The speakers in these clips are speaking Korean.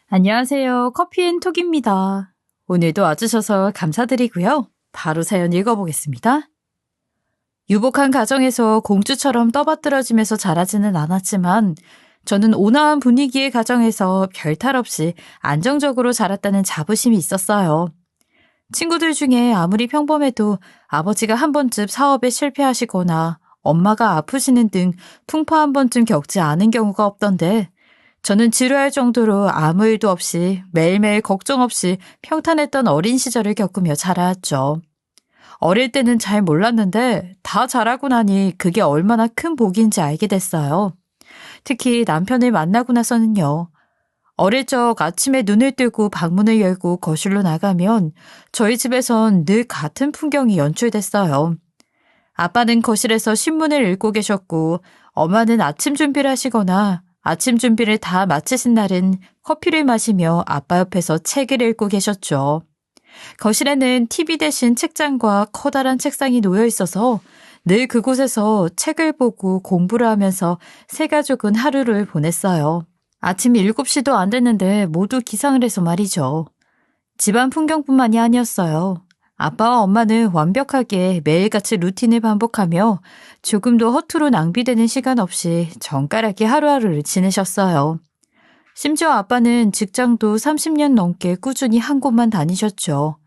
안녕하세요. 커피앤톡입니다. 오늘도 와주셔서 감사드리고요. 바로 사연 읽어보겠습니다. 유복한 가정에서 공주처럼 떠받들어지면서 자라지는 않았지만 저는 온화한 분위기의 가정에서 별탈 없이 안정적으로 자랐다는 자부심이 있었어요. 친구들 중에 아무리 평범해도 아버지가 한 번쯤 사업에 실패하시거나 엄마가 아프시는 등 풍파 한 번쯤 겪지 않은 경우가 없던데 저는 지루할 정도로 아무 일도 없이 매일매일 걱정 없이 평탄했던 어린 시절을 겪으며 자라왔죠. 어릴 때는 잘 몰랐는데 다 자라고 나니 그게 얼마나 큰 복인지 알게 됐어요. 특히 남편을 만나고 나서는요. 어릴 적 아침에 눈을 뜨고 방문을 열고 거실로 나가면 저희 집에선 늘 같은 풍경이 연출됐어요. 아빠는 거실에서 신문을 읽고 계셨고 엄마는 아침 준비를 하시거나 아침 준비를 다 마치신 날은 커피를 마시며 아빠 옆에서 책을 읽고 계셨죠. 거실에는 TV 대신 책장과 커다란 책상이 놓여 있어서 늘 그곳에서 책을 보고 공부를 하면서 세 가족은 하루를 보냈어요. 아침 7시도 안 됐는데 모두 기상을 해서 말이죠. 집안 풍경뿐만이 아니었어요. 아빠와 엄마는 완벽하게 매일같이 루틴을 반복하며 조금도 허투루 낭비되는 시간 없이 정갈하게 하루하루를 지내셨어요. 심지어 아빠는 직장도 30년 넘게 꾸준히 한 곳만 다니셨죠.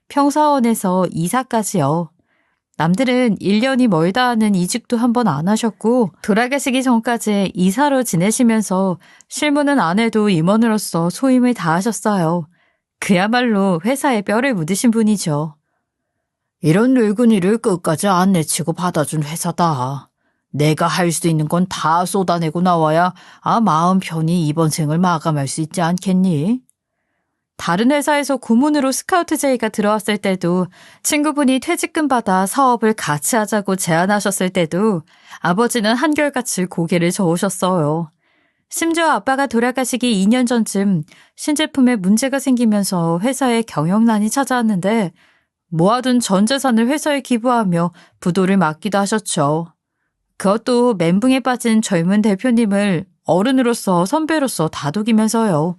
평사원에서 이사까지요. 남들은 1년이 멀다 하는 이직도 한 번 안 하셨고 돌아가시기 전까지 이사로 지내시면서 실무는 안 해도 임원으로서 소임을 다하셨어요. 그야말로 회사에 뼈를 묻으신 분이죠. 이런 늙은이를 끝까지 안 내치고 받아준 회사다. 내가 할 수 있는 건 다 쏟아내고 나와야 마음 편히 이번 생을 마감할 수 있지 않겠니? 다른 회사에서 고문으로 스카우트 제의가 들어왔을 때도 친구분이 퇴직금 받아 사업을 같이 하자고 제안하셨을 때도 아버지는 한결같이 고개를 저으셨어요. 심지어 아빠가 돌아가시기 2년 전쯤 신제품에 문제가 생기면서 회사에 경영난이 찾아왔는데 모아둔 전 재산을 회사에 기부하며 부도를 막기도 하셨죠. 그것도 멘붕에 빠진 젊은 대표님을 어른으로서 선배로서 다독이면서요.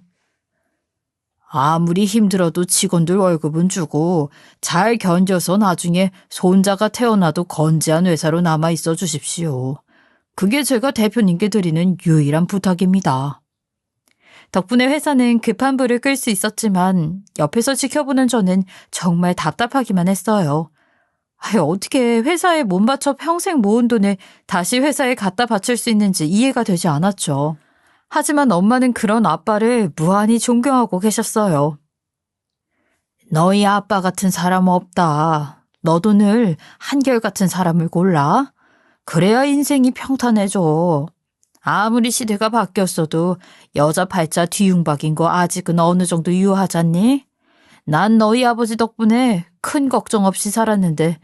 아무리 힘들어도 직원들 월급은 주고 잘 견뎌서 나중에 손자가 태어나도 건재한 회사로 남아 있어 주십시오. 그게 제가 대표님께 드리는 유일한 부탁입니다. 덕분에 회사는 급한 불을 끌 수 있었지만 옆에서 지켜보는 저는 정말 답답하기만 했어요. 어떻게 회사에 몸 바쳐 평생 모은 돈을 다시 회사에 갖다 바칠 수 있는지 이해가 되지 않았죠. 하지만 엄마는 그런 아빠를 무한히 존경하고 계셨어요. 너희 아빠 같은 사람 없다. 너도 늘 한결같은 사람을 골라. 그래야 인생이 평탄해져. 아무리 시대가 바뀌었어도 여자 팔자 뒤흉박인 거 아직은 어느 정도 유효하잖니? 난 너희 아버지 덕분에 큰 걱정 없이 살았는데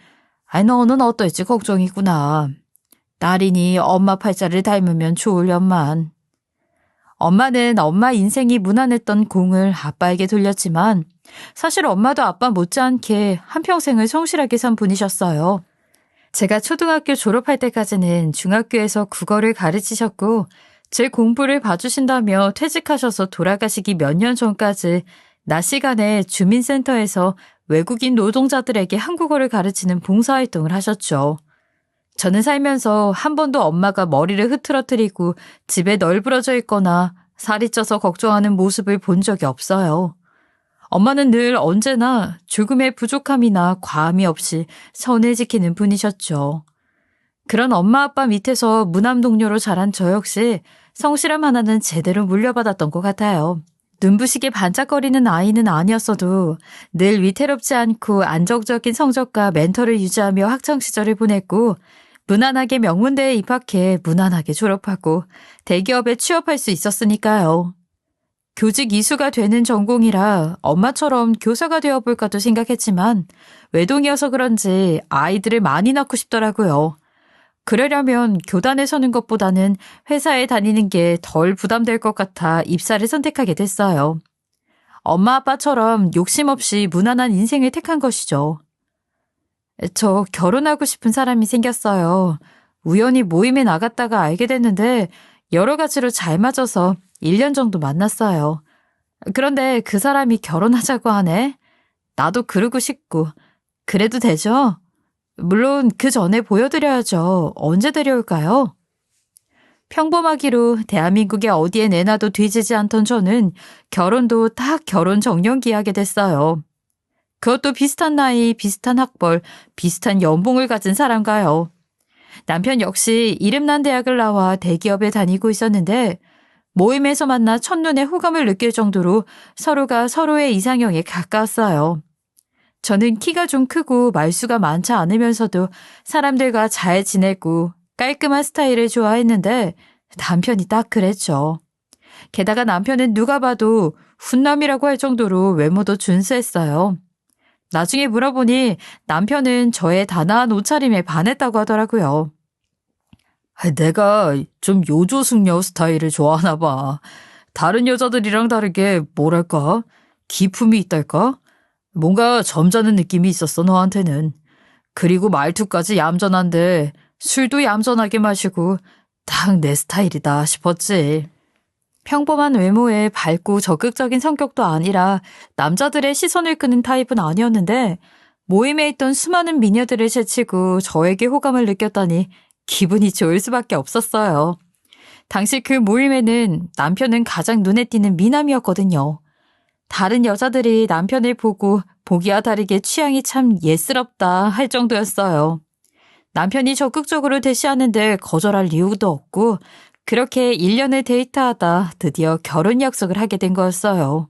너는 어떨지 걱정이구나. 딸이니 엄마 팔자를 닮으면 좋으련만. 엄마는 엄마 인생이 무난했던 공을 아빠에게 돌렸지만 사실 엄마도 아빠 못지않게 한평생을 성실하게 산 분이셨어요. 제가 초등학교 졸업할 때까지는 중학교에서 국어를 가르치셨고 제 공부를 봐주신다며 퇴직하셔서 돌아가시기 몇 년 전까지 낮 시간에 주민센터에서 외국인 노동자들에게 한국어를 가르치는 봉사활동을 하셨죠. 저는 살면서 한 번도 엄마가 머리를 흐트러뜨리고 집에 널브러져 있거나 살이 쪄서 걱정하는 모습을 본 적이 없어요. 엄마는 늘 언제나 조금의 부족함이나 과함이 없이 선을 지키는 분이셨죠. 그런 엄마 아빠 밑에서 무남 동료로 자란 저 역시 성실함 하나는 제대로 물려받았던 것 같아요. 눈부시게 반짝거리는 아이는 아니었어도 늘 위태롭지 않고 안정적인 성적과 멘토를 유지하며 학창시절을 보냈고 무난하게 명문대에 입학해 무난하게 졸업하고 대기업에 취업할 수 있었으니까요. 교직 이수가 되는 전공이라 엄마처럼 교사가 되어볼까도 생각했지만 외동이어서 그런지 아이들을 많이 낳고 싶더라고요. 그러려면 교단에 서는 것보다는 회사에 다니는 게 덜 부담될 것 같아 입사를 선택하게 됐어요. 엄마 아빠처럼 욕심 없이 무난한 인생을 택한 것이죠. 저 결혼하고 싶은 사람이 생겼어요. 우연히 모임에 나갔다가 알게 됐는데 여러 가지로 잘 맞아서 1년 정도 만났어요. 그런데 그 사람이 결혼하자고 하네. 나도 그러고 싶고. 그래도 되죠? 물론 그 전에 보여드려야죠. 언제 데려올까요? 평범하기로 대한민국의 어디에 내놔도 뒤지지 않던 저는 결혼도 딱 결혼 정년기에 하게 됐어요. 그것도 비슷한 나이, 비슷한 학벌, 비슷한 연봉을 가진 사람과요. 남편 역시 이름난 대학을 나와 대기업에 다니고 있었는데 모임에서 만나 첫눈에 호감을 느낄 정도로 서로가 서로의 이상형에 가까웠어요. 저는 키가 좀 크고 말수가 많지 않으면서도 사람들과 잘 지내고 깔끔한 스타일을 좋아했는데 남편이 딱 그랬죠. 게다가 남편은 누가 봐도 훈남이라고 할 정도로 외모도 준수했어요. 나중에 물어보니 남편은 저의 단아한 옷차림에 반했다고 하더라고요. 내가 좀 요조숙녀 스타일을 좋아하나 봐. 다른 여자들이랑 다르게 뭐랄까? 기품이 있달까? 뭔가 점잖은 느낌이 있었어, 너한테는. 그리고 말투까지 얌전한데 술도 얌전하게 마시고 딱 내 스타일이다 싶었지. 평범한 외모에 밝고 적극적인 성격도 아니라 남자들의 시선을 끄는 타입은 아니었는데 모임에 있던 수많은 미녀들을 제치고 저에게 호감을 느꼈다니 기분이 좋을 수밖에 없었어요. 당시 그 모임에는 남편은 가장 눈에 띄는 미남이었거든요. 다른 여자들이 남편을 보고 보기와 다르게 취향이 참 예스럽다 할 정도였어요. 남편이 적극적으로 대시하는데 거절할 이유도 없고 그렇게 1년을 데이트하다 드디어 결혼 약속을 하게 된 거였어요.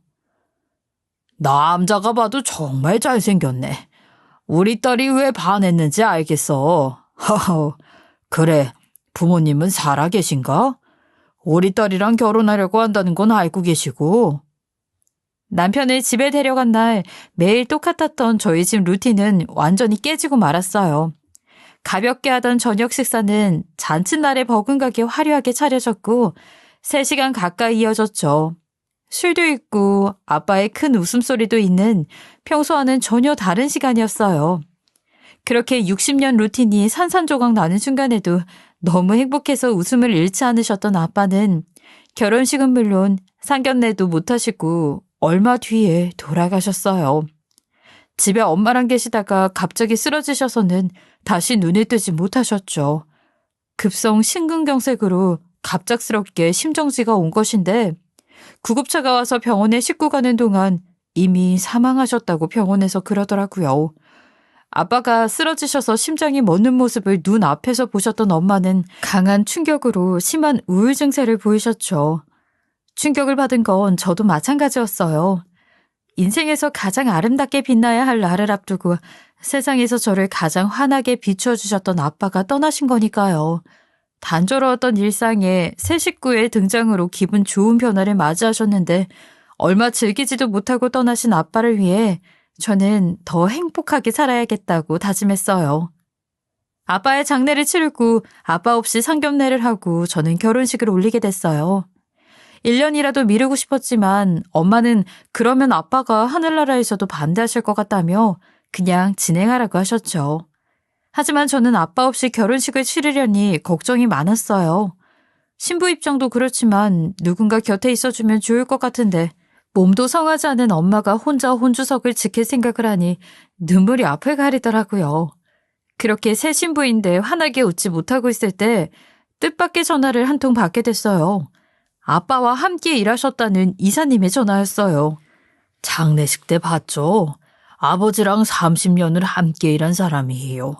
남자가 봐도 정말 잘생겼네. 우리 딸이 왜 반했는지 알겠어. 허허, 그래, 부모님은 살아계신가? 우리 딸이랑 결혼하려고 한다는 건 알고 계시고. 남편을 집에 데려간 날 매일 똑같았던 저희 집 루틴은 완전히 깨지고 말았어요. 가볍게 하던 저녁 식사는 잔칫날에 버금가게 화려하게 차려졌고 3시간 가까이 이어졌죠. 술도 있고 아빠의 큰 웃음소리도 있는 평소와는 전혀 다른 시간이었어요. 그렇게 60년 루틴이 산산조각 나는 순간에도 너무 행복해서 웃음을 잃지 않으셨던 아빠는 결혼식은 물론 상견례도 못하시고 얼마 뒤에 돌아가셨어요. 집에 엄마랑 계시다가 갑자기 쓰러지셔서는 다시 눈을 뜨지 못하셨죠. 급성 심근경색으로 갑작스럽게 심정지가 온 것인데 구급차가 와서 병원에 싣고 가는 동안 이미 사망하셨다고 병원에서 그러더라고요. 아빠가 쓰러지셔서 심장이 멎는 모습을 눈앞에서 보셨던 엄마는 강한 충격으로 심한 우울 증세를 보이셨죠. 충격을 받은 건 저도 마찬가지였어요. 인생에서 가장 아름답게 빛나야 할 날을 앞두고 세상에서 저를 가장 환하게 비추어주셨던 아빠가 떠나신 거니까요. 단조로웠던 일상에 새 식구의 등장으로 기분 좋은 변화를 맞이하셨는데 얼마 즐기지도 못하고 떠나신 아빠를 위해 저는 더 행복하게 살아야겠다고 다짐했어요. 아빠의 장례를 치르고 아빠 없이 상견례를 하고 저는 결혼식을 올리게 됐어요. 1년이라도 미루고 싶었지만 엄마는 그러면 아빠가 하늘나라에서도 반대하실 것 같다며 그냥 진행하라고 하셨죠. 하지만 저는 아빠 없이 결혼식을 치르려니 걱정이 많았어요. 신부 입장도 그렇지만 누군가 곁에 있어주면 좋을 것 같은데 몸도 성하지 않은 엄마가 혼자 혼주석을 지킬 생각을 하니 눈물이 앞을 가리더라고요. 그렇게 새 신부인데 환하게 웃지 못하고 있을 때 뜻밖의 전화를 한 통 받게 됐어요. 아빠와 함께 일하셨다는 이사님의 전화였어요. 장례식 때 봤죠? 아버지랑 30년을 함께 일한 사람이에요.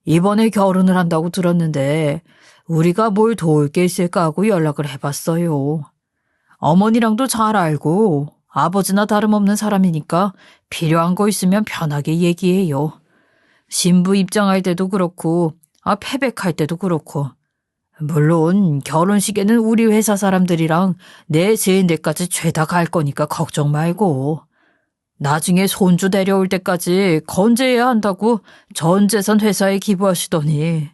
이번에 결혼을 한다고 들었는데 우리가 뭘 도울 게 있을까 하고 연락을 해봤어요. 어머니랑도 잘 알고 아버지나 다름없는 사람이니까 필요한 거 있으면 편하게 얘기해요. 신부 입장할 때도 그렇고 패백할 때도 그렇고 물론 결혼식에는 우리 회사 사람들이랑 내 제인데까지 죄다 갈 거니까 걱정 말고 나중에 손주 데려올 때까지 건재해야 한다고 전 재산 회사에 기부하시더니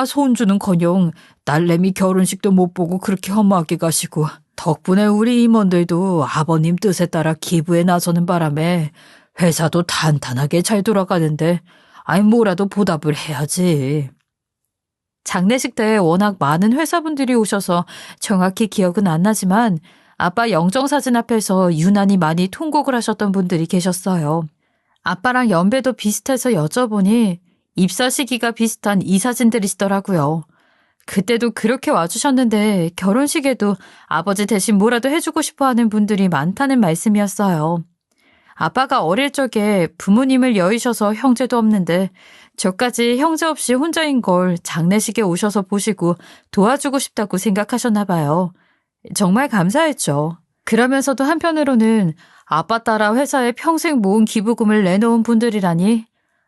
손주는커녕 딸내미 결혼식도 못 보고 그렇게 험하게 가시고 덕분에 우리 임원들도 아버님 뜻에 따라 기부에 나서는 바람에 회사도 탄탄하게 잘 돌아가는데 뭐라도 보답을 해야지. 장례식 때 워낙 많은 회사분들이 오셔서 정확히 기억은 안 나지만 아빠 영정사진 앞에서 유난히 많이 통곡을 하셨던 분들이 계셨어요. 아빠랑 연배도 비슷해서 여쭤보니 입사 시기가 비슷한 이 사진들이시더라고요. 그때도 그렇게 와주셨는데 결혼식에도 아버지 대신 뭐라도 해주고 싶어 하는 분들이 많다는 말씀이었어요. 아빠가 어릴 적에 부모님을 여의셔서 형제도 없는데 저까지 형제 없이 혼자인 걸 장례식에 오셔서 보시고 도와주고 싶다고 생각하셨나 봐요. 정말 감사했죠. 그러면서도 한편으로는 아빠 따라 회사에 평생 모은 기부금을 내놓은 분들이라니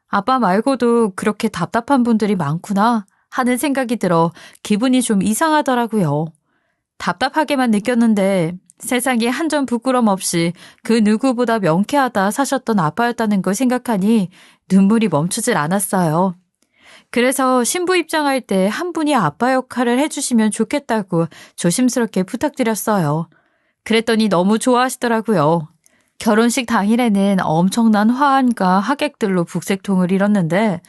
아빠 말고도 그렇게 답답한 분들이 많구나 하는 생각이 들어 기분이 좀 이상하더라고요. 답답하게만 느꼈는데 세상에 한 점 부끄럼 없이 그 누구보다 명쾌하다 사셨던 아빠였다는 걸 생각하니 눈물이 멈추질 않았어요. 그래서 신부 입장할 때 한 분이 아빠 역할을 해주시면 좋겠다고 조심스럽게 부탁드렸어요. 그랬더니 너무 좋아하시더라고요. 결혼식 당일에는 엄청난 화환과 하객들로 북새통을 이뤘는데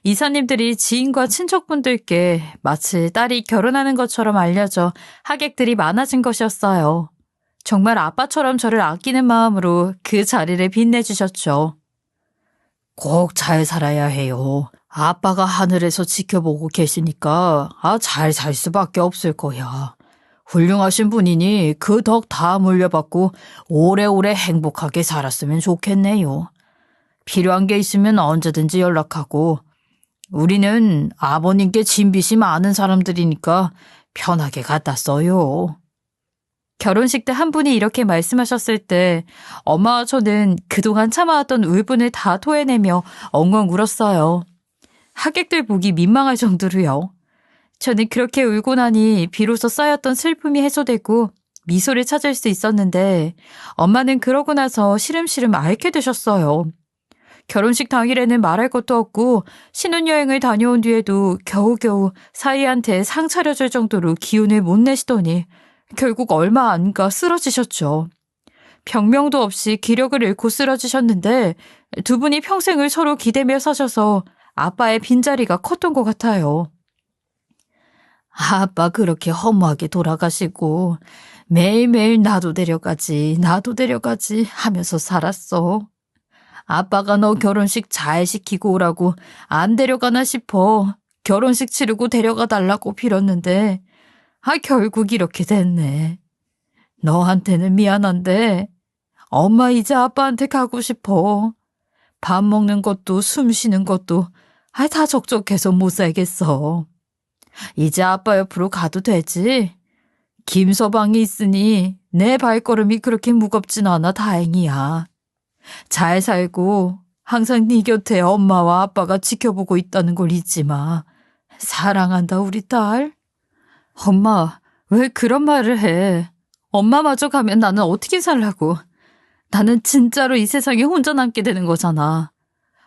이사님들이 지인과 친척분들께 마치 딸이 결혼하는 것처럼 알려져 하객들이 많아진 것이었어요. 정말 아빠처럼 저를 아끼는 마음으로 그 자리를 빛내주셨죠. 꼭 잘 살아야 해요. 아빠가 하늘에서 지켜보고 계시니까 잘 살 수밖에 없을 거야. 훌륭하신 분이니 그 덕 다 물려받고 오래오래 행복하게 살았으면 좋겠네요. 필요한 게 있으면 언제든지 연락하고 우리는 아버님께 진빚이 많은 사람들이니까 편하게 갖다 써요. 결혼식 때 한 분이 이렇게 말씀하셨을 때 엄마와 저는 그동안 참아왔던 울분을 다 토해내며 엉엉 울었어요. 하객들 보기 민망할 정도로요. 저는 그렇게 울고 나니 비로소 쌓였던 슬픔이 해소되고 미소를 찾을 수 있었는데 엄마는 그러고 나서 시름시름 앓게 되셨어요. 결혼식 당일에는 말할 것도 없고 신혼여행을 다녀온 뒤에도 겨우겨우 사위한테 상 차려줄 정도로 기운을 못 내시더니 결국 얼마 안 가 쓰러지셨죠. 병명도 없이 기력을 잃고 쓰러지셨는데 두 분이 평생을 서로 기대며 사셔서 아빠의 빈자리가 컸던 것 같아요. 아빠 그렇게 허무하게 돌아가시고 매일매일 나도 데려가지 하면서 살았어. 아빠가 너 결혼식 잘 시키고 오라고 안 데려가나 싶어 결혼식 치르고 데려가 달라고 빌었는데 결국 이렇게 됐네. 너한테는 미안한데 엄마 이제 아빠한테 가고 싶어. 밥 먹는 것도 숨 쉬는 것도 다 적적해서 못 살겠어. 이제 아빠 옆으로 가도 되지? 김서방이 있으니 내 발걸음이 그렇게 무겁진 않아 다행이야. 잘 살고 항상 네 곁에 엄마와 아빠가 지켜보고 있다는 걸 잊지 마. 사랑한다 우리 딸. 엄마 왜 그런 말을 해. 엄마마저 가면 나는 어떻게 살라고. 나는 진짜로 이 세상에 혼자 남게 되는 거잖아.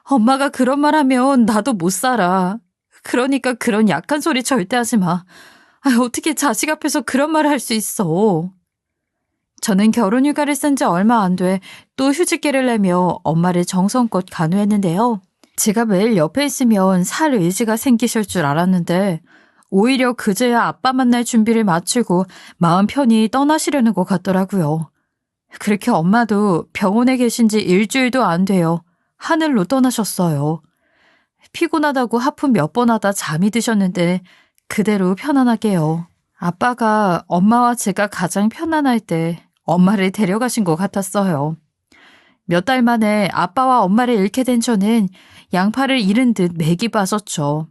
엄마가 그런 말 하면 나도 못 살아. 그러니까 그런 약한 소리 절대 하지 마. 어떻게 자식 앞에서 그런 말을 할 수 있어. 저는 결혼 휴가를 쓴 지 얼마 안 돼 또 휴직계를 내며 엄마를 정성껏 간호했는데요. 제가 매일 옆에 있으면 살 의지가 생기실 줄 알았는데 오히려 그제야 아빠 만날 준비를 마치고 마음 편히 떠나시려는 것 같더라고요. 그렇게 엄마도 병원에 계신 지 일주일도 안 돼요. 하늘로 떠나셨어요. 피곤하다고 하품 몇 번 하다 잠이 드셨는데 그대로 편안하게요. 아빠가 엄마와 제가 가장 편안할 때 엄마를 데려가신 것 같았어요. 몇 달 만에 아빠와 엄마를 잃게 된 저는 양팔을 잃은 듯 맥이 빠졌죠.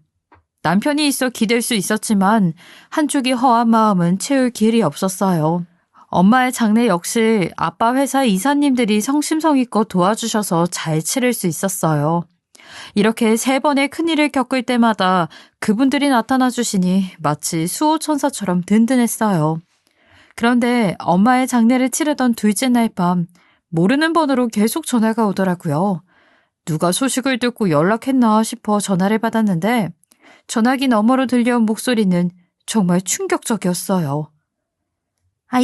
남편이 있어 기댈 수 있었지만 한쪽이 허한 마음은 채울 길이 없었어요. 엄마의 장례 역시 아빠 회사 이사님들이 성심성의껏 도와주셔서 잘 치를 수 있었어요. 이렇게 3번의 큰일을 겪을 때마다 그분들이 나타나 주시니 마치 수호천사처럼 든든했어요. 그런데 엄마의 장례를 치르던 둘째 날 밤 모르는 번호로 계속 전화가 오더라고요. 누가 소식을 듣고 연락했나 싶어 전화를 받았는데 전화기 너머로 들려온 목소리는 정말 충격적이었어요.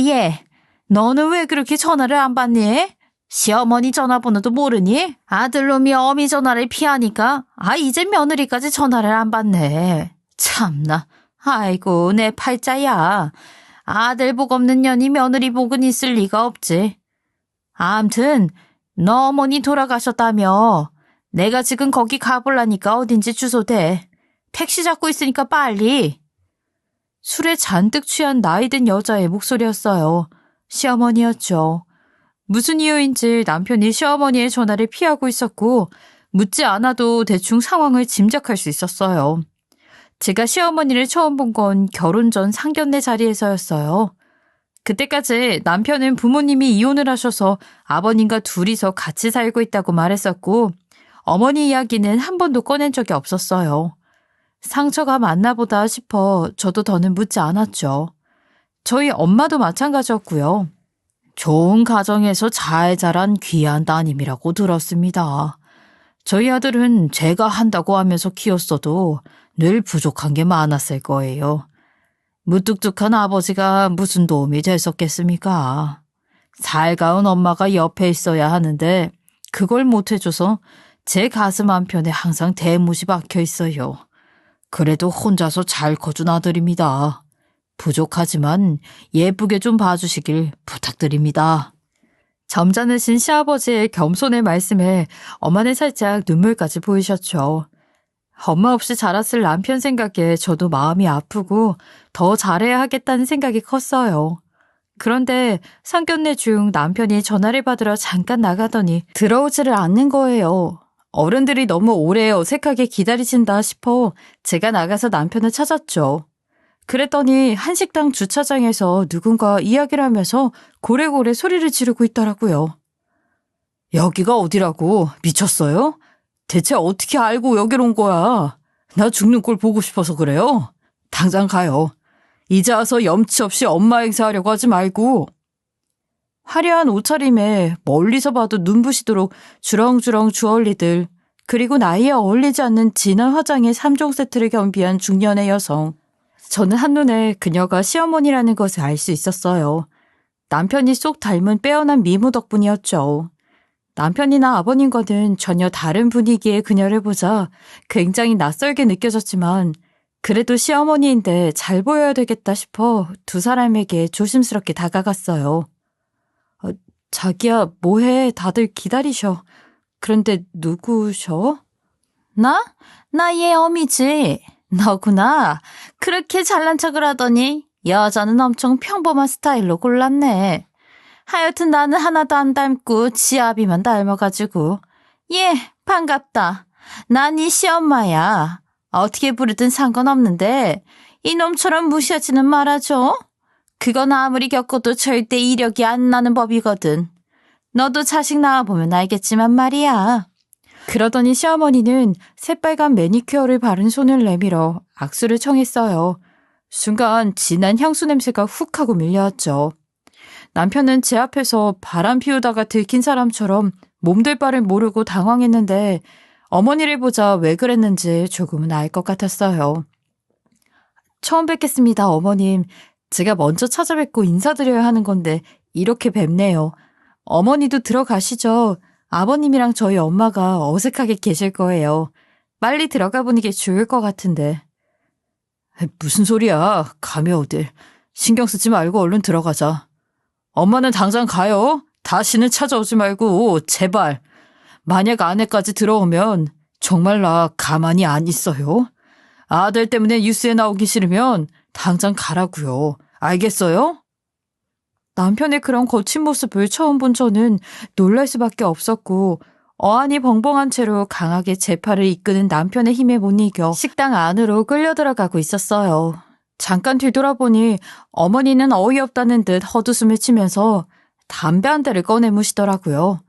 예. 너는 왜 그렇게 전화를 안 받니? 시어머니 전화번호도 모르니? 아들놈이 어미 전화를 피하니까 이제 며느리까지 전화를 안 받네. 참나. 아이고 내 팔자야. 아들 복 없는 년이 며느리 복은 있을 리가 없지. 암튼 너 어머니 돌아가셨다며. 내가 지금 거기 가볼라니까 어딘지 주소 대. 택시 잡고 있으니까 빨리. 술에 잔뜩 취한 나이든 여자의 목소리였어요. 시어머니였죠. 무슨 이유인지 남편이 시어머니의 전화를 피하고 있었고 묻지 않아도 대충 상황을 짐작할 수 있었어요. 제가 시어머니를 처음 본 건 결혼 전 상견례 자리에서였어요. 그때까지 남편은 부모님이 이혼을 하셔서 아버님과 둘이서 같이 살고 있다고 말했었고 어머니 이야기는 한 번도 꺼낸 적이 없었어요. 상처가 많나 보다 싶어 저도 더는 묻지 않았죠. 저희 엄마도 마찬가지였고요. 좋은 가정에서 잘 자란 귀한 따님이라고 들었습니다. 저희 아들은 제가 한다고 하면서 키웠어도 늘 부족한 게 많았을 거예요. 무뚝뚝한 아버지가 무슨 도움이 됐었겠습니까? 살가운 엄마가 옆에 있어야 하는데 그걸 못해줘서 제 가슴 한편에 항상 대못이 박혀 있어요. 그래도 혼자서 잘 커준 아들입니다. 부족하지만 예쁘게 좀 봐주시길 부탁드립니다. 점잖으신 시아버지의 겸손의 말씀에 엄마는 살짝 눈물까지 보이셨죠. 엄마 없이 자랐을 남편 생각에 저도 마음이 아프고 더 잘해야 하겠다는 생각이 컸어요. 그런데 상견례 중 남편이 전화를 받으러 잠깐 나가더니 들어오지를 않는 거예요. 어른들이 너무 오래 어색하게 기다리신다 싶어 제가 나가서 남편을 찾았죠. 그랬더니 한식당 주차장에서 누군가 이야기를 하면서 고래고래 소리를 지르고 있더라고요. 여기가 어디라고? 미쳤어요? 대체 어떻게 알고 여기로 온 거야? 나 죽는 꼴 보고 싶어서 그래요? 당장 가요. 이제 와서 염치 없이 엄마 행세하려고 하지 말고. 화려한 옷차림에 멀리서 봐도 눈부시도록 주렁주렁 주얼리들, 그리고 나이에 어울리지 않는 진한 화장의 3종 세트를 겸비한 중년의 여성. 저는 한눈에 그녀가 시어머니라는 것을 알 수 있었어요. 남편이 쏙 닮은 빼어난 미모 덕분이었죠. 남편이나 아버님과는 전혀 다른 분위기의 그녀를 보자 굉장히 낯설게 느껴졌지만 그래도 시어머니인데 잘 보여야 되겠다 싶어 두 사람에게 조심스럽게 다가갔어요. 자기야, 뭐해? 다들 기다리셔. 그런데 누구셔? 나 얘 어미지. 너구나. 그렇게 잘난 척을 하더니 여자는 엄청 평범한 스타일로 골랐네. 하여튼 나는 하나도 안 닮고 지아비만 닮아가지고. 예, 반갑다. 난 이 시엄마야. 어떻게 부르든 상관없는데 이놈처럼 무시하지는 말아줘. 그건 아무리 겪어도 절대 이력이 안 나는 법이거든. 너도 자식 낳아보면 알겠지만 말이야. 그러더니 시어머니는 새빨간 매니큐어를 바른 손을 내밀어 악수를 청했어요. 순간 진한 향수 냄새가 훅 하고 밀려왔죠. 남편은 제 앞에서 바람 피우다가 들킨 사람처럼 몸둘 바를 모르고 당황했는데 어머니를 보자 왜 그랬는지 조금은 알 것 같았어요. 처음 뵙겠습니다, 어머님. 제가 먼저 찾아뵙고 인사드려야 하는 건데 이렇게 뵙네요. 어머니도 들어가시죠. 아버님이랑 저희 엄마가 어색하게 계실 거예요. 빨리 들어가 보는 게 좋을 것 같은데. 무슨 소리야. 가면 어딜. 신경 쓰지 말고 얼른 들어가자. 엄마는 당장 가요. 다시는 찾아오지 말고 제발. 만약 아내까지 들어오면 정말 나 가만히 안 있어요. 아들 때문에 뉴스에 나오기 싫으면 당장 가라고요. 알겠어요? 남편의 그런 거친 모습을 처음 본 저는 놀랄 수밖에 없었고 어안이 벙벙한 채로 강하게 제 팔을 이끄는 남편의 힘에 못 이겨 식당 안으로 끌려 들어가고 있었어요. 잠깐 뒤돌아보니 어머니는 어이없다는 듯 헛웃음을 치면서 담배 한 대를 꺼내무시더라고요.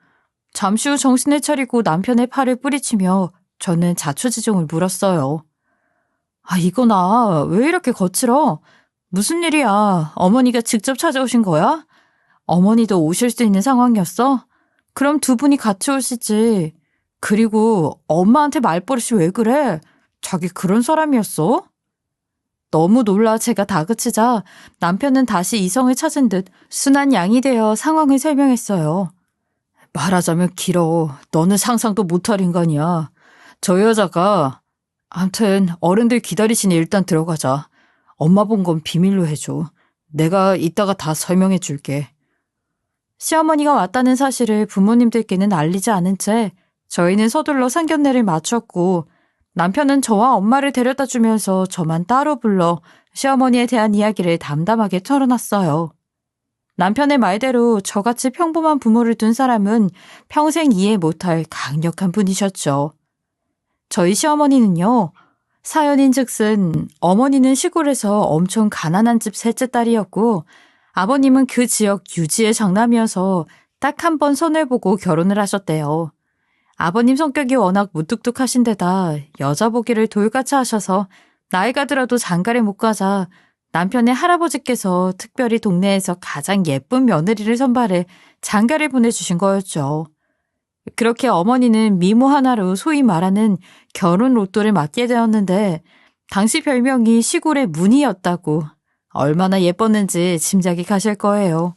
잠시 후 정신을 차리고 남편의 팔을 뿌리치며 저는 자초지종을 물었어요. 이거나 왜 이렇게 거칠어? 무슨 일이야? 어머니가 직접 찾아오신 거야? 어머니도 오실 수 있는 상황이었어? 그럼 두 분이 같이 오시지. 그리고 엄마한테 말버릇이 왜 그래? 자기 그런 사람이었어? 너무 놀라 제가 다그치자 남편은 다시 이성을 찾은 듯 순한 양이 되어 상황을 설명했어요. 말하자면 길어. 너는 상상도 못할 인간이야. 저 여자가... 암튼 어른들 기다리시니 일단 들어가자. 엄마 본 건 비밀로 해줘. 내가 이따가 다 설명해 줄게. 시어머니가 왔다는 사실을 부모님들께는 알리지 않은 채 저희는 서둘러 상견례를 마쳤고 남편은 저와 엄마를 데려다 주면서 저만 따로 불러 시어머니에 대한 이야기를 담담하게 털어놨어요. 남편의 말대로 저같이 평범한 부모를 둔 사람은 평생 이해 못할 강력한 분이셨죠. 저희 시어머니는요, 사연인즉슨 어머니는 시골에서 엄청 가난한 집 셋째 딸이었고 아버님은 그 지역 유지의 장남이어서 딱 한 번 손을 보고 결혼을 하셨대요. 아버님 성격이 워낙 무뚝뚝하신 데다 여자 보기를 돌같이 하셔서 나이가 들어도 장가를 못 가자 남편의 할아버지께서 특별히 동네에서 가장 예쁜 며느리를 선발해 장가를 보내주신 거였죠. 그렇게 어머니는 미모 하나로 소위 말하는 결혼 로또를 맞게 되었는데 당시 별명이 시골의 문이었다고 얼마나 예뻤는지 짐작이 가실 거예요.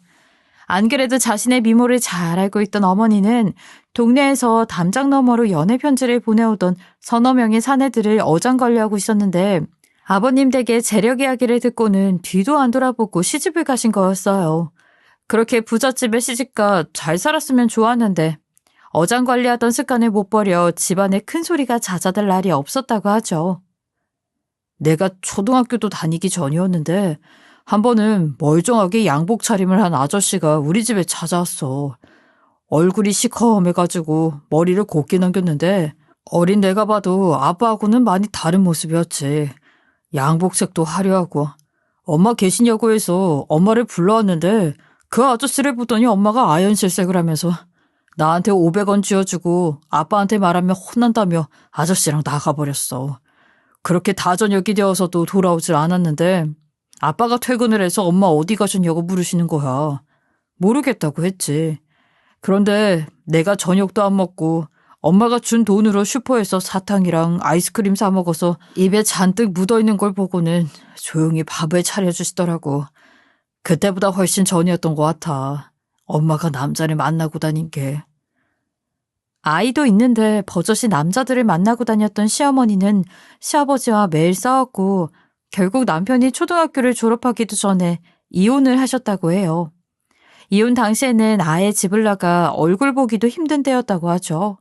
안 그래도 자신의 미모를 잘 알고 있던 어머니는 동네에서 담장 너머로 연애 편지를 보내오던 서너 명의 사내들을 어장관리하고 있었는데 아버님 댁의 재력 이야기를 듣고는 뒤도 안 돌아보고 시집을 가신 거였어요. 그렇게 부잣집에 시집가 잘 살았으면 좋았는데 어장관리하던 습관을 못 버려 집안에 큰 소리가 잦아들 날이 없었다고 하죠. 내가 초등학교도 다니기 전이었는데 한 번은 멀쩡하게 양복 차림을 한 아저씨가 우리 집에 찾아왔어. 얼굴이 시커매가지고 머리를 곱게 넘겼는데 어린 내가 봐도 아빠하고는 많이 다른 모습이었지. 양복색도 화려하고 엄마 계시냐고 해서 엄마를 불러왔는데 그 아저씨를 보더니 엄마가 아연실색을 하면서 나한테 500원 쥐어주고 아빠한테 말하면 혼난다며 아저씨랑 나가버렸어. 그렇게 다저녁이 되어서도 돌아오질 않았는데 아빠가 퇴근을 해서 엄마 어디 가셨냐고 물으시는 거야. 모르겠다고 했지. 그런데 내가 저녁도 안 먹고 엄마가 준 돈으로 슈퍼에서 사탕이랑 아이스크림 사 먹어서 입에 잔뜩 묻어있는 걸 보고는 조용히 밥을 차려주시더라고. 그때보다 훨씬 전이었던 것 같아. 엄마가 남자를 만나고 다닌 게. 아이도 있는데 버젓이 남자들을 만나고 다녔던 시어머니는 시아버지와 매일 싸웠고 결국 남편이 초등학교를 졸업하기도 전에 이혼을 하셨다고 해요. 이혼 당시에는 아예 집을 나가 얼굴 보기도 힘든 때였다고 하죠.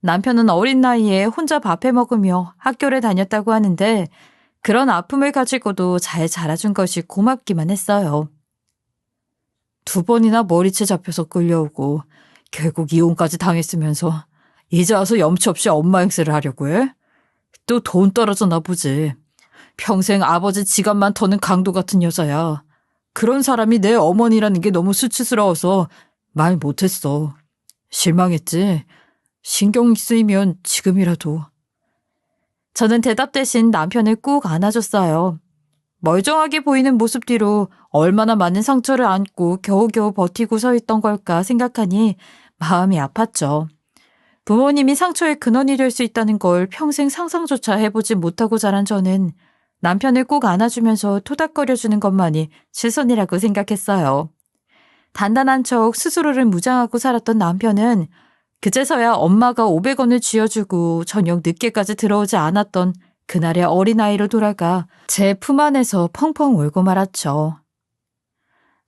남편은 어린 나이에 혼자 밥해 먹으며 학교를 다녔다고 하는데 그런 아픔을 가지고도 잘 자라준 것이 고맙기만 했어요. 2번이나 머리채 잡혀서 끌려오고 결국 이혼까지 당했으면서 이제 와서 염치 없이 엄마 행세를 하려고 해? 또 돈 떨어졌나 보지. 평생 아버지 지갑만 터는 강도 같은 여자야. 그런 사람이 내 어머니라는 게 너무 수치스러워서 말 못했어. 실망했지? 신경 쓰이면 지금이라도. 저는 대답 대신 남편을 꾹 안아줬어요. 멀쩡하게 보이는 모습 뒤로 얼마나 많은 상처를 안고 겨우겨우 버티고 서 있던 걸까 생각하니 마음이 아팠죠. 부모님이 상처의 근원이 될 수 있다는 걸 평생 상상조차 해보지 못하고 자란 저는 남편을 꼭 안아주면서 토닥거려주는 것만이 최선이라고 생각했어요. 단단한 척 스스로를 무장하고 살았던 남편은 그제서야 엄마가 500원을 쥐어주고 저녁 늦게까지 들어오지 않았던 그날의 어린아이로 돌아가 제 품 안에서 펑펑 울고 말았죠.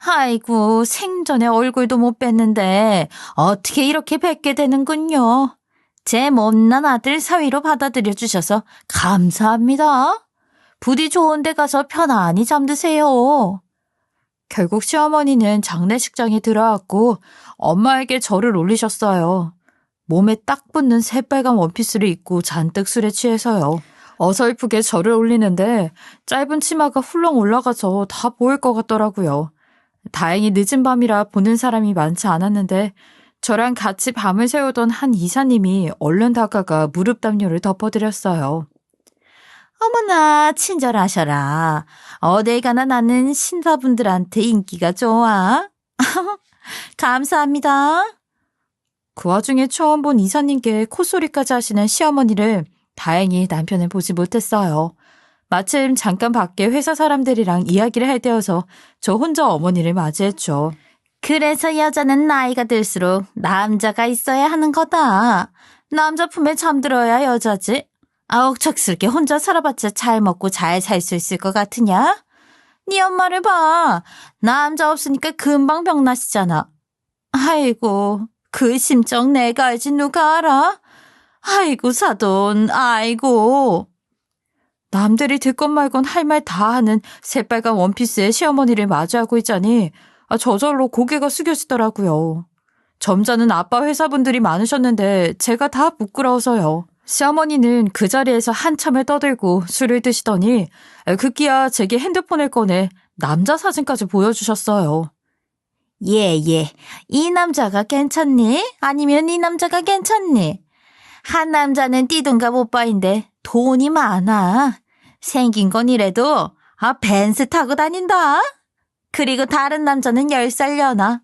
아이고, 생전에 얼굴도 못 뵀는데 어떻게 이렇게 뵙게 되는군요. 제 못난 아들 사위로 받아들여 주셔서 감사합니다. 부디 좋은 데 가서 편안히 잠드세요. 결국 시어머니는 장례식장에 들어왔고 엄마에게 절을 올리셨어요. 몸에 딱 붙는 새빨간 원피스를 입고 잔뜩 술에 취해서요. 어설프게 절을 올리는데 짧은 치마가 훌렁 올라가서 다 보일 것 같더라고요. 다행히 늦은 밤이라 보는 사람이 많지 않았는데 저랑 같이 밤을 새우던 한 이사님이 얼른 다가가 무릎 담요를 덮어드렸어요. 어머나 친절하셔라. 어딜 가나 나는 신사분들한테 인기가 좋아. 감사합니다. 그 와중에 처음 본 이사님께 콧소리까지 하시는 시어머니를 다행히 남편을 보지 못했어요. 마침 잠깐 밖에 회사 사람들이랑 이야기를 할 때여서 저 혼자 어머니를 맞이했죠. 그래서 여자는 나이가 들수록 남자가 있어야 하는 거다. 남자 품에 잠들어야 여자지. 억척스럽게 혼자 살아봤자 잘 먹고 잘 살 수 있을 것 같으냐? 네 엄마를 봐. 남자 없으니까 금방 병나시잖아. 아이고, 그 심정 내가 알지 누가 알아? 아이고, 사돈, 아이고. 남들이 듣건 말건 할 말 다 하는 새빨간 원피스에 시어머니를 마주하고 있자니 저절로 고개가 숙여지더라고요. 점잖은 아빠 회사분들이 많으셨는데 제가 다 부끄러워서요. 시어머니는 그 자리에서 한참을 떠들고 술을 드시더니 급기야 제게 핸드폰을 꺼내 남자 사진까지 보여주셨어요. 예. 이 남자가 괜찮니? 아니면 이 남자가 괜찮니? 한 남자는 띠동갑 오빠인데 돈이 많아. 생긴 건 이래도 벤츠 타고 다닌다. 그리고 다른 남자는 10살 연하.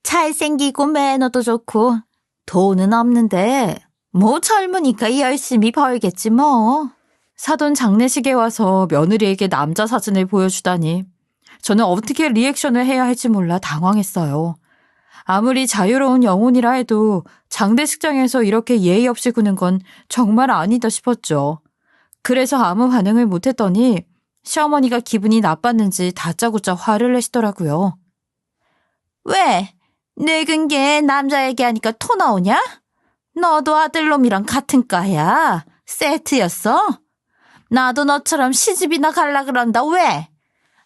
잘생기고 매너도 좋고 돈은 없는데 뭐 젊으니까 열심히 벌겠지 뭐. 사돈 장례식에 와서 며느리에게 남자 사진을 보여주다니 저는 어떻게 리액션을 해야 할지 몰라 당황했어요. 아무리 자유로운 영혼이라 해도 장례식장에서 이렇게 예의 없이 구는 건 정말 아니다 싶었죠. 그래서 아무 반응을 못했더니 시어머니가 기분이 나빴는지 다짜고짜 화를 내시더라고요. 왜? 늙은 게 남자 얘기하니까 토 나오냐? 너도 아들놈이랑 같은 과야. 세트였어? 나도 너처럼 시집이나 갈라 그런다. 왜?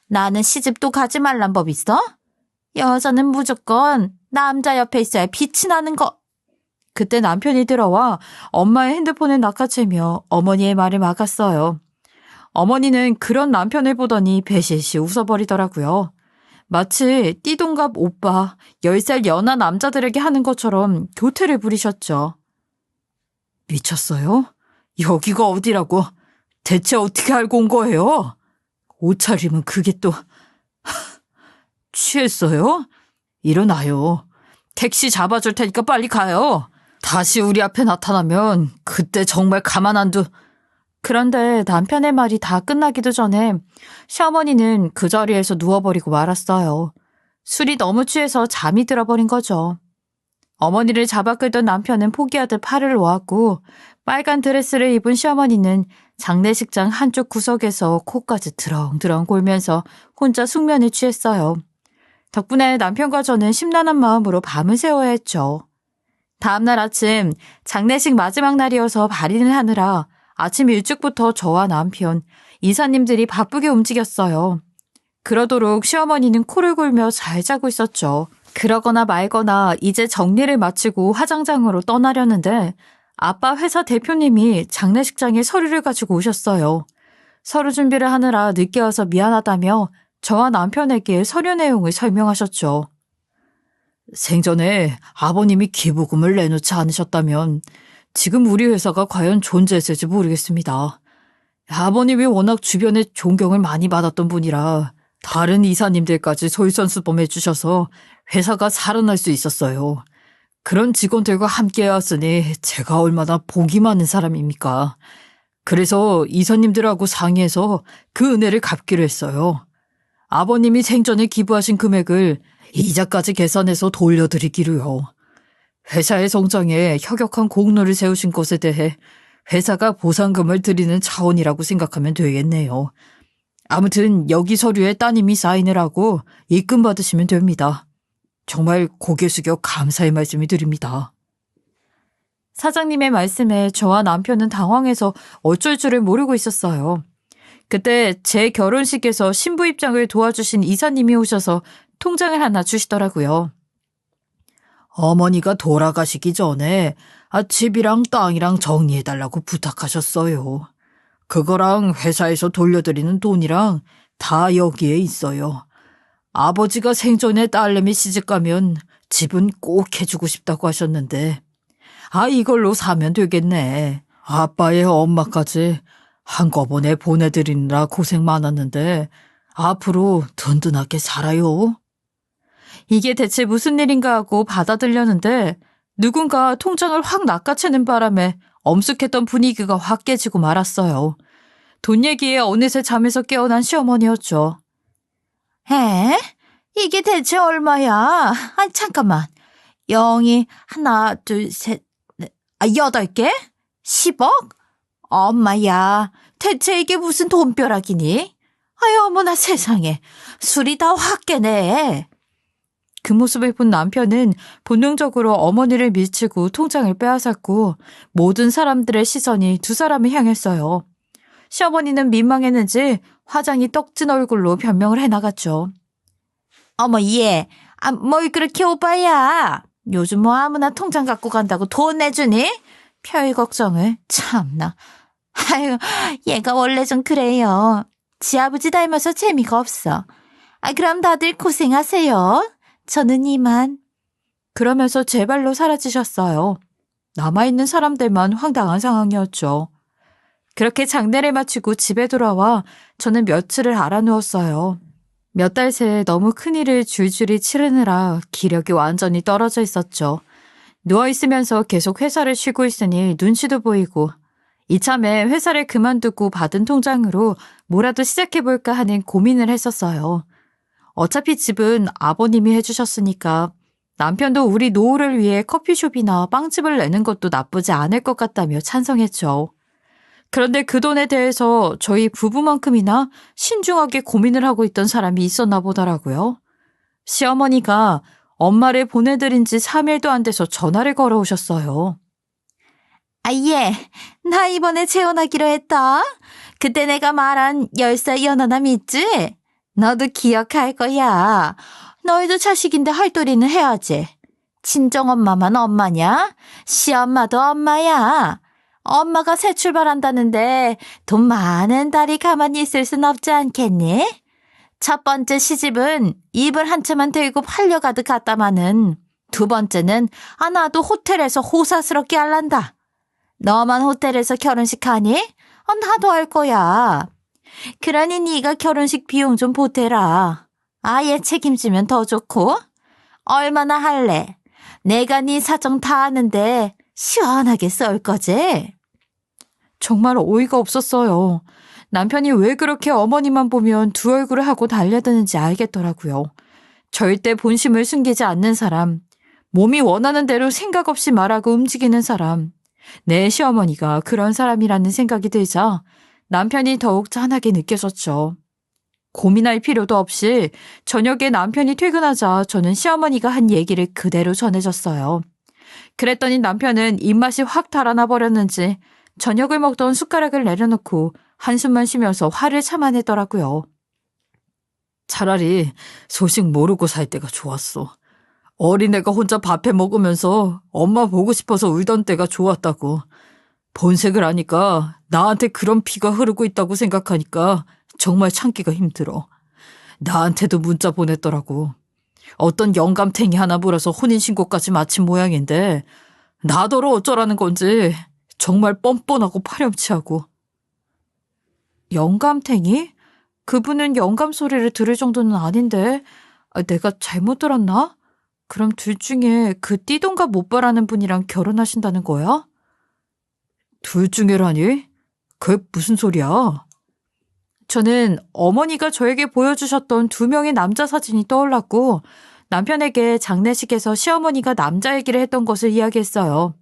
나는 시집도 가지 말란 법 있어? 여자는 무조건 남자 옆에 있어야 빛이 나는 거. 그때 남편이 들어와 엄마의 핸드폰을 낚아채며 어머니의 말을 막았어요. 어머니는 그런 남편을 보더니 배실시 웃어버리더라고요. 마치 띠동갑 오빠 10살 연하 남자들에게 하는 것처럼 교태를 부리셨죠. 미쳤어요? 여기가 어디라고? 대체 어떻게 알고 온 거예요? 옷차림은 그게 또... 취했어요? 일어나요. 택시 잡아줄 테니까 빨리 가요. 다시 우리 앞에 나타나면 그때 정말 가만 안 두... 그런데 남편의 말이 다 끝나기도 전에 시어머니는 그 자리에서 누워버리고 말았어요. 술이 너무 취해서 잠이 들어버린 거죠. 어머니를 잡아 끌던 남편은 포기하듯 팔을 놓았고 빨간 드레스를 입은 시어머니는 장례식장 한쪽 구석에서 코까지 드렁드렁 골면서 혼자 숙면에 취했어요. 덕분에 남편과 저는 심란한 마음으로 밤을 새워야 했죠. 다음날 아침 장례식 마지막 날이어서 발인을 하느라 아침 일찍부터 저와 남편, 이사님들이 바쁘게 움직였어요. 그러도록 시어머니는 코를 골며 잘 자고 있었죠. 그러거나 말거나 이제 정리를 마치고 화장장으로 떠나려는데 아빠 회사 대표님이 장례식장에 서류를 가지고 오셨어요. 서류 준비를 하느라 늦게 와서 미안하다며 저와 남편에게 서류 내용을 설명하셨죠. 생전에 아버님이 기부금을 내놓지 않으셨다면 지금 우리 회사가 과연 존재했을지 모르겠습니다. 아버님이 워낙 주변에 존경을 많이 받았던 분이라 다른 이사님들까지 솔선수범해 주셔서 회사가 살아날 수 있었어요. 그런 직원들과 함께 왔으니 제가 얼마나 복이 많은 사람입니까. 그래서 이사님들하고 상의해서 그 은혜를 갚기로 했어요. 아버님이 생전에 기부하신 금액을 이자까지 계산해서 돌려드리기로요. 회사의 성장에 혁혁한 공로를 세우신 것에 대해 회사가 보상금을 드리는 차원이라고 생각하면 되겠네요. 아무튼 여기 서류에 따님이 사인을 하고 입금 받으시면 됩니다. 정말 고개 숙여 감사의 말씀을 드립니다. 사장님의 말씀에 저와 남편은 당황해서 어쩔 줄을 모르고 있었어요. 그때 제 결혼식에서 신부 입장을 도와주신 이사님이 오셔서 통장을 하나 주시더라고요. 어머니가 돌아가시기 전에 집이랑 땅이랑 정리해달라고 부탁하셨어요. 그거랑 회사에서 돌려드리는 돈이랑 다 여기에 있어요. 아버지가 생전에 딸내미 시집가면 집은 꼭 해주고 싶다고 하셨는데 이걸로 사면 되겠네. 아빠의 엄마까지 한꺼번에 보내드리느라 고생 많았는데 앞으로 든든하게 살아요. 이게 대체 무슨 일인가 하고 받아들였는데 누군가 통장을 확 낚아채는 바람에 엄숙했던 분위기가 확 깨지고 말았어요. 돈 얘기에 어느새 잠에서 깨어난 시어머니였죠. 에? 이게 대체 얼마야? 잠깐만. 0이 하나, 둘, 셋, 넷, 8개? 10억? 엄마야, 대체 이게 무슨 돈벼락이니? 아유, 어머나 세상에. 술이 다 확 깨네. 그 모습을 본 남편은 본능적으로 어머니를 밀치고 통장을 빼앗았고 모든 사람들의 시선이 두 사람을 향했어요. 시어머니는 민망했는지 화장이 떡진 얼굴로 변명을 해나갔죠. 어머 얘, 뭘 그렇게 오바야. 요즘 뭐 아무나 통장 갖고 간다고 돈 내주니? 별 걱정을. 참나. 아유, 얘가 원래 좀 그래요. 지 아버지 닮아서 재미가 없어. 그럼 다들 고생하세요. 저는 이만. 그러면서 제 발로 사라지셨어요. 남아있는 사람들만 황당한 상황이었죠. 그렇게 장례를 마치고 집에 돌아와 저는 며칠을 알아누웠어요. 몇 달 새 너무 큰일을 줄줄이 치르느라 기력이 완전히 떨어져 있었죠. 누워있으면서 계속 회사를 쉬고 있으니 눈치도 보이고 이참에 회사를 그만두고 받은 통장으로 뭐라도 시작해볼까 하는 고민을 했었어요. 어차피 집은 아버님이 해주셨으니까 남편도 우리 노후를 위해 커피숍이나 빵집을 내는 것도 나쁘지 않을 것 같다며 찬성했죠. 그런데 그 돈에 대해서 저희 부부만큼이나 신중하게 고민을 하고 있던 사람이 있었나 보더라고요. 시어머니가 엄마를 보내드린 지 3일도 안 돼서 전화를 걸어오셨어요. 예, 나 이번에 재혼하기로 했다. 그때 내가 말한 10살 연하남 있지? 너도 기억할 거야. 너희도 자식인데 할 도리는 해야지. 친정엄마만 엄마냐? 시엄마도 엄마야. 엄마가 새 출발한다는데 돈 많은 딸이 가만히 있을 순 없지 않겠니? 첫 번째 시집은 이불 한 채만 들고 팔려가듯 갔다마는 두 번째는 나도 호텔에서 호사스럽게 할란다. 너만 호텔에서 결혼식 하니? 나도 할 거야. 그러니 네가 결혼식 비용 좀 보태라. 아예 책임지면 더 좋고. 얼마나 할래? 내가 네 사정 다 아는데 시원하게 썰 거지? 정말 어이가 없었어요. 남편이 왜 그렇게 어머니만 보면 두 얼굴을 하고 달려드는지 알겠더라고요. 절대 본심을 숨기지 않는 사람, 몸이 원하는 대로 생각 없이 말하고 움직이는 사람. 내 시어머니가 그런 사람이라는 생각이 들자 남편이 더욱 짠하게 느껴졌죠. 고민할 필요도 없이 저녁에 남편이 퇴근하자 저는 시어머니가 한 얘기를 그대로 전해줬어요. 그랬더니 남편은 입맛이 확 달아나 버렸는지 저녁을 먹던 숟가락을 내려놓고 한숨만 쉬면서 화를 참아내더라고요. 차라리 소식 모르고 살 때가 좋았어. 어린애가 혼자 밥해 먹으면서 엄마 보고 싶어서 울던 때가 좋았다고. 본색을 아니까 나한테 그런 피가 흐르고 있다고 생각하니까 정말 참기가 힘들어. 나한테도 문자 보냈더라고. 어떤 영감탱이 하나 물어서 혼인신고까지 마친 모양인데 나더러 어쩌라는 건지 정말 뻔뻔하고 파렴치하고. 영감탱이? 그분은 영감 소리를 들을 정도는 아닌데 내가 잘못 들었나? 그럼 둘 중에 그 띠동갑 못 바라는 분이랑 결혼하신다는 거야? 둘 중에라니? 그게 무슨 소리야? 저는 어머니가 저에게 보여주셨던 2명의 남자 사진이 떠올랐고 남편에게 장례식에서 시어머니가 남자 얘기를 했던 것을 이야기했어요.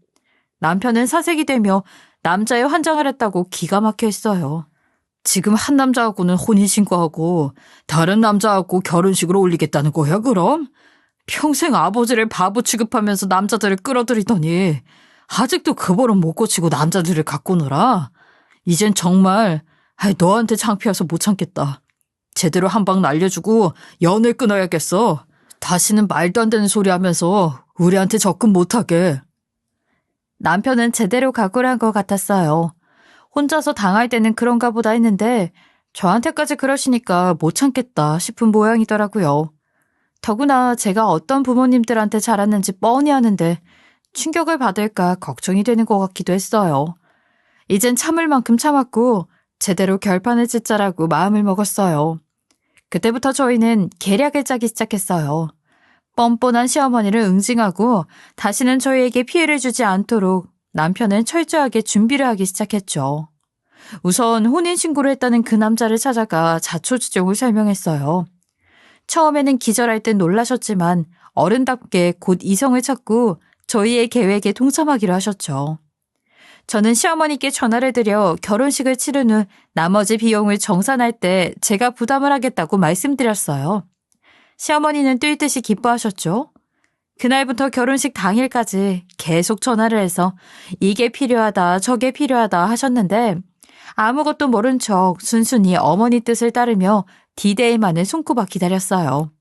남편은 사색이 되며 남자의 환장을 했다고 기가 막혀 했어요. 지금 한 남자하고는 혼인신고하고 다른 남자하고 결혼식을 올리겠다는 거야 그럼? 평생 아버지를 바보 취급하면서 남자들을 끌어들이더니 아직도 그 버릇 못 고치고 남자들을 갖고 놀아? 이젠 정말 너한테 창피해서 못 참겠다. 제대로 한 방 날려주고 연을 끊어야겠어. 다시는 말도 안 되는 소리 하면서 우리한테 접근 못하게. 남편은 제대로 각오를 한 것 같았어요. 혼자서 당할 때는 그런가 보다 했는데 저한테까지 그러시니까 못 참겠다 싶은 모양이더라고요. 더구나 제가 어떤 부모님들한테 자랐는지 뻔히 아는데 충격을 받을까 걱정이 되는 것 같기도 했어요. 이젠 참을 만큼 참았고 제대로 결판을 짓자라고 마음을 먹었어요. 그때부터 저희는 계략을 짜기 시작했어요. 뻔뻔한 시어머니를 응징하고 다시는 저희에게 피해를 주지 않도록 남편은 철저하게 준비를 하기 시작했죠. 우선 혼인신고를 했다는 그 남자를 찾아가 자초지종을 설명했어요. 처음에는 기절할 땐 놀라셨지만 어른답게 곧 이성을 찾고 저희의 계획에 동참하기로 하셨죠. 저는 시어머니께 전화를 드려 결혼식을 치른 후 나머지 비용을 정산할 때 제가 부담을 하겠다고 말씀드렸어요. 시어머니는 뛸 듯이 기뻐하셨죠. 그날부터 결혼식 당일까지 계속 전화를 해서 이게 필요하다 저게 필요하다 하셨는데 아무것도 모른 척 순순히 어머니 뜻을 따르며 디데이만을 손꼽아 기다렸어요.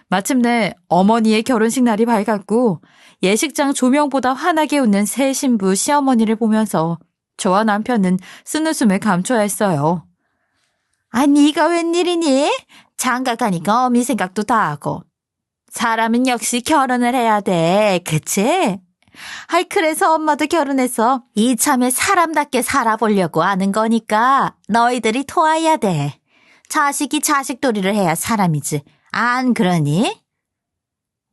마침내 어머니의 결혼식 날이 밝았고 예식장 조명보다 환하게 웃는 새 신부 시어머니를 보면서 저와 남편은 쓴웃음을 감춰야 했어요. 아, 네가 웬일이니? 장가 가니까 어미 생각도 다 하고. 사람은 역시 결혼을 해야 돼, 그치? 아이, 그래서 엄마도 결혼해서 이참에 사람답게 살아보려고 하는 거니까 너희들이 도와야 돼. 자식이 자식돌이를 해야 사람이지. 안 그러니?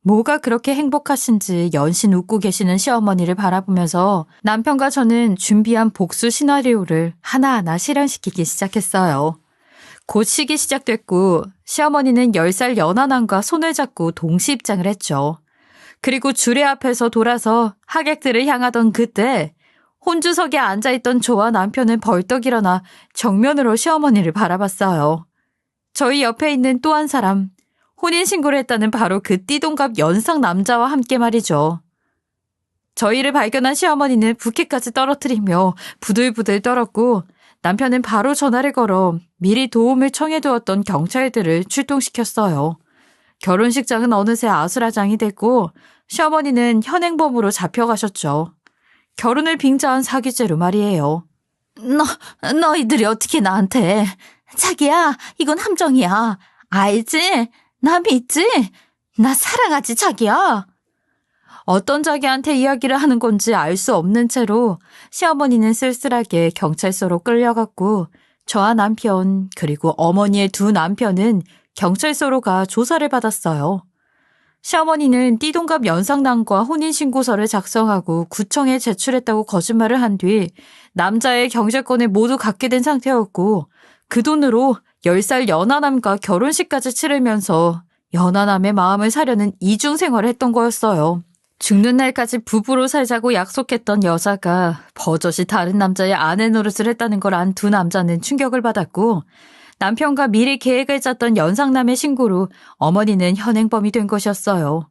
뭐가 그렇게 행복하신지 연신 웃고 계시는 시어머니를 바라보면서 남편과 저는 준비한 복수 시나리오를 하나하나 실현시키기 시작했어요. 곧 식이 시작됐고 시어머니는 10살 연하남과 손을 잡고 동시 입장을 했죠. 그리고 주례 앞에서 돌아서 하객들을 향하던 그때 혼주석에 앉아있던 저와 남편은 벌떡 일어나 정면으로 시어머니를 바라봤어요. 저희 옆에 있는 또 한 사람, 혼인신고를 했다는 바로 그 띠동갑 연상 남자와 함께 말이죠. 저희를 발견한 시어머니는 부케까지 떨어뜨리며 부들부들 떨었고 남편은 바로 전화를 걸어 미리 도움을 청해두었던 경찰들을 출동시켰어요. 결혼식장은 어느새 아수라장이 됐고 시어머니는 현행범으로 잡혀가셨죠. 결혼을 빙자한 사기죄로 말이에요. 너희들이 어떻게 나한테. 자기야, 이건 함정이야. 알지? 나 믿지? 나 사랑하지, 자기야. 어떤 자기한테 이야기를 하는 건지 알 수 없는 채로 시어머니는 쓸쓸하게 경찰서로 끌려갔고 저와 남편 그리고 어머니의 두 남편은 경찰서로 가 조사를 받았어요. 시어머니는 띠동갑 연상남과 혼인신고서를 작성하고 구청에 제출했다고 거짓말을 한 뒤 남자의 경제권을 모두 갖게 된 상태였고 그 돈으로 10살 연하남과 결혼식까지 치르면서 연하남의 마음을 사려는 이중생활을 했던 거였어요. 죽는 날까지 부부로 살자고 약속했던 여자가 버젓이 다른 남자의 아내 노릇을 했다는 걸 안 두 남자는 충격을 받았고 남편과 미리 계획을 짰던 연상남의 신고로 어머니는 현행범이 된 것이었어요.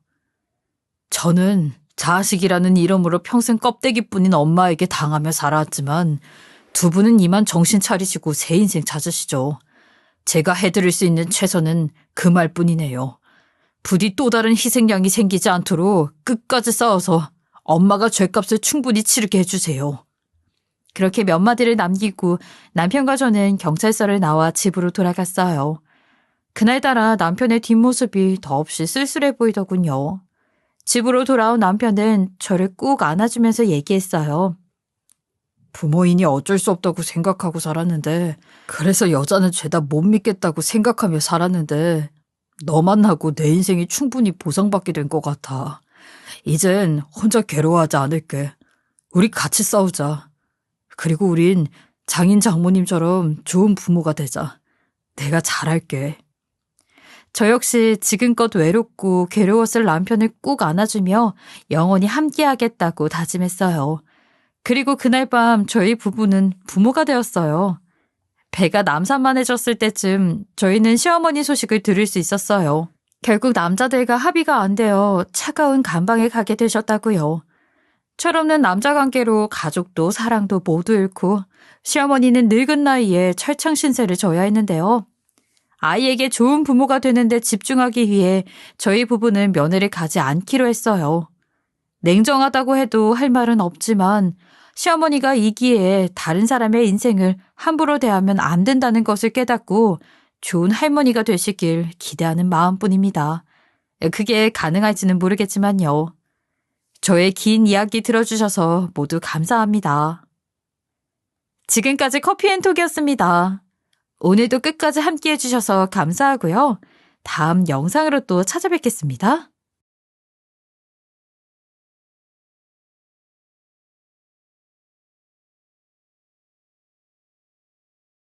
저는 자식이라는 이름으로 평생 껍데기뿐인 엄마에게 당하며 살아왔지만 두 분은 이만 정신 차리시고 새 인생 찾으시죠. 제가 해드릴 수 있는 최선은 그 말뿐이네요. 부디 또 다른 희생양이 생기지 않도록 끝까지 싸워서 엄마가 죗값을 충분히 치르게 해주세요. 그렇게 몇 마디를 남기고 남편과 저는 경찰서를 나와 집으로 돌아갔어요. 그날따라 남편의 뒷모습이 더없이 쓸쓸해 보이더군요. 집으로 돌아온 남편은 저를 꾹 안아주면서 얘기했어요. 부모인이 어쩔 수 없다고 생각하고 살았는데 그래서 여자는 죄다 못 믿겠다고 생각하며 살았는데 너 만나고 내 인생이 충분히 보상받게 된 것 같아. 이젠 혼자 괴로워하지 않을게. 우리 같이 싸우자. 그리고 우린 장인 장모님처럼 좋은 부모가 되자. 내가 잘할게. 저 역시 지금껏 외롭고 괴로웠을 남편을 꾹 안아주며 영원히 함께하겠다고 다짐했어요. 그리고 그날 밤 저희 부부는 부모가 되었어요. 배가 남산만해졌을 때쯤 저희는 시어머니 소식을 들을 수 있었어요. 결국 남자들과 합의가 안 되어 차가운 감방에 가게 되셨다고요. 철없는 남자 관계로 가족도 사랑도 모두 잃고 시어머니는 늙은 나이에 철창 신세를 져야 했는데요. 아이에게 좋은 부모가 되는데 집중하기 위해 저희 부부는 면회를 가지 않기로 했어요. 냉정하다고 해도 할 말은 없지만 시어머니가 이 기회에 다른 사람의 인생을 함부로 대하면 안 된다는 것을 깨닫고 좋은 할머니가 되시길 기대하는 마음뿐입니다. 그게 가능할지는 모르겠지만요. 저의 긴 이야기 들어주셔서 모두 감사합니다. 지금까지 커피앤톡이었습니다. 오늘도 끝까지 함께해 주셔서 감사하고요. 다음 영상으로 또 찾아뵙겠습니다.